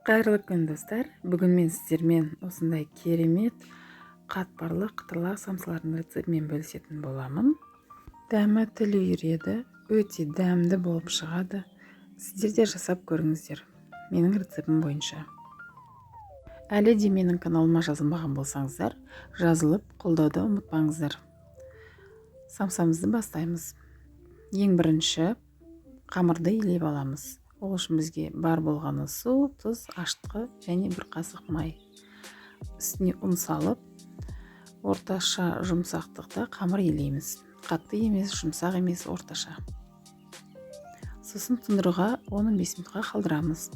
Қайырлы күн достар. Бүгін мен сіздермен осындай керемет қатпарлы қытырлақ самсалардың рецептімен бөлісетін боламын. Дәмі тіл үйіреді, өте дәмді болып шығады. Сіздер де жасап көріңіздер менің рецептім бойынша. Әлі де менің каналыма жазылмаған болсаңыздар, жазылып қолдауды ұмытпаңыздар. Самсамызды бастаймыз. Ең бірінші қамырды илеп аламыз. Ол үшін бізге бар болғаны су, тұз, ашытқы және бір қасық май. Үстіне ұн салып, орташа жұмсақтықта қамыр илейміз. Қатты емес, жұмсақ емес, орташа. Сосын тұндыруға 10-15 минутқа қалдырамыз.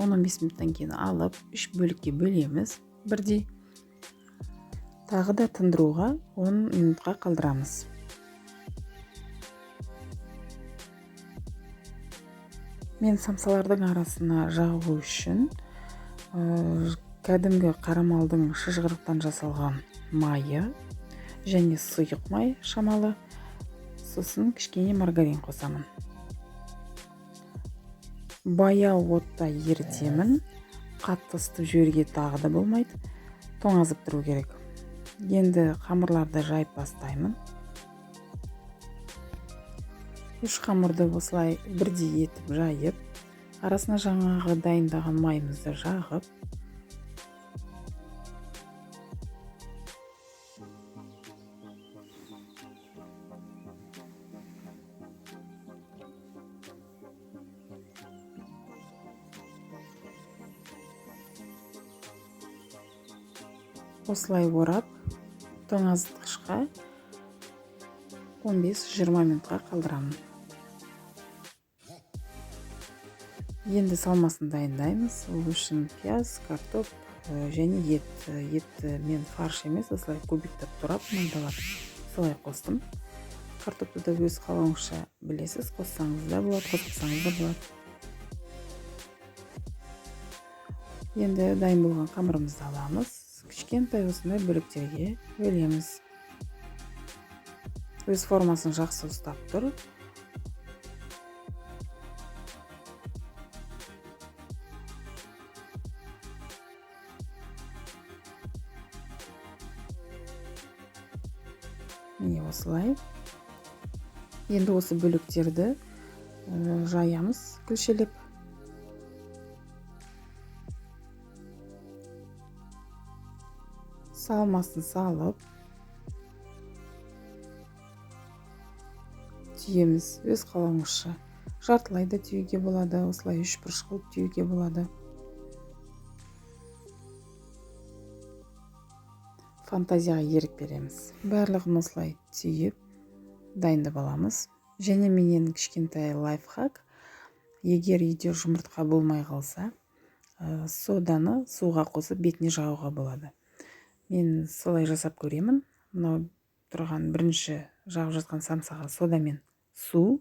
10-15 минуттан кейін алып, 3 бөлікке бөлеміз бірдей. Тағы да тұндыруға 10 минутқа қалдырамыз. Мен самсалардың арасына жағу үшін кәдімгі қарамалдың шыжғырықтан жасалған майы және сұйық май шамалы, сосын кішкене маргарин қосамын. Баяу отта ерітемін, қатты ысытып жіберуге тағы да болмайды, тоңазып тұру керек. Енді қамырларды жайып бастаймын. 3 қамырды осылай бірдей етіп жайып, арасына жаңағы дайындаған майымызды жағып, осылай орап, тоңазытқышқа 15-20 минутқа қалдырамын. Енді салмасын дайындаймыз. Ол үшін пияз, картоп және ет. Етті мен фарш емес, осылай кубиктеп турап, майдалап солай қостым. Картопты да өз қалауыңызша білесіз, қоссаңыз да болады, қоспасаңыз да болады. Енді дайын болған қамырымызды аламыз. Кішкентай осындай бөліктерге бөлеміз. Өз формасын жақсы ұстап тұр. Міне осылай. Енді осы бөліктерді жаямыз күлшелеп. Салмасын салып, түйеміз өз қалауыңызша. Жартылай да түйуге болады, осылай 3 бұрыш қылып түйуге болады. Фантазияға ерік береміз. Барлығын осылай түйіп, дайындап аламыз. Және менен кішкентай лайфхак. Егер үйде жұмыртқа болмай қалса, соданы суға қосып бетіне жағуға болады. Мен солай жасап көремін. Мынау тұрған бірінші жағып жатқан самсаға сода мен су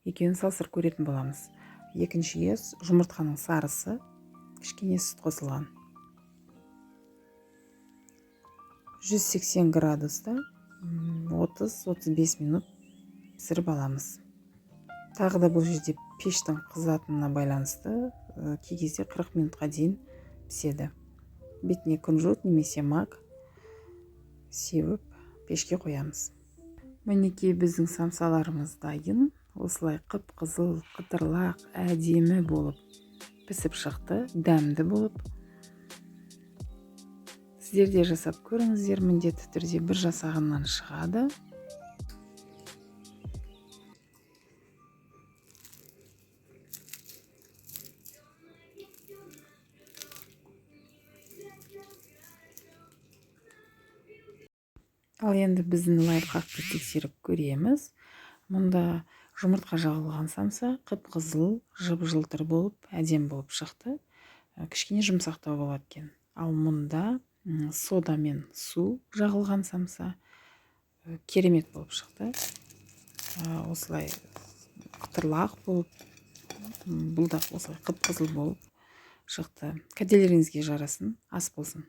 екеуін салыстырып көретін боламыз. Екіншіге жұмыртқаның сарысы, кішкене сүт қосылған. 180 градуста 30-35 минут пісіріп аламыз. Тағы да бұл жерде пештің қызатынына байланысты кей кезде 40 минутқа дейін піседі. Бетіне күнжіт немесе мак сеуіп пешке қоямыз. Мінекей біздің самсаларымыз дайын. Осылай қып-қызыл, қытырлақ, әдемі болып пісіп шықты, дәмді болып. Сіздер де жасап көріңіздер, міндетті түрде бір жасағаннан шығады. Ал енді біздің лайфхакты тексеріп көреміз. Мұнда жұмыртқа жағылған самса қып-қызыл, жып-жылтыр болып, әдем болып шықты. Кішкене жұмсақтау болады екен. Ал мұнда сода мен су жағылған самса керемет болып шықты. Осылай қытырлақ болып, бұл да осылай қып-қызыл болып шықты. Кәделеріңізге жарасын, ас болсын.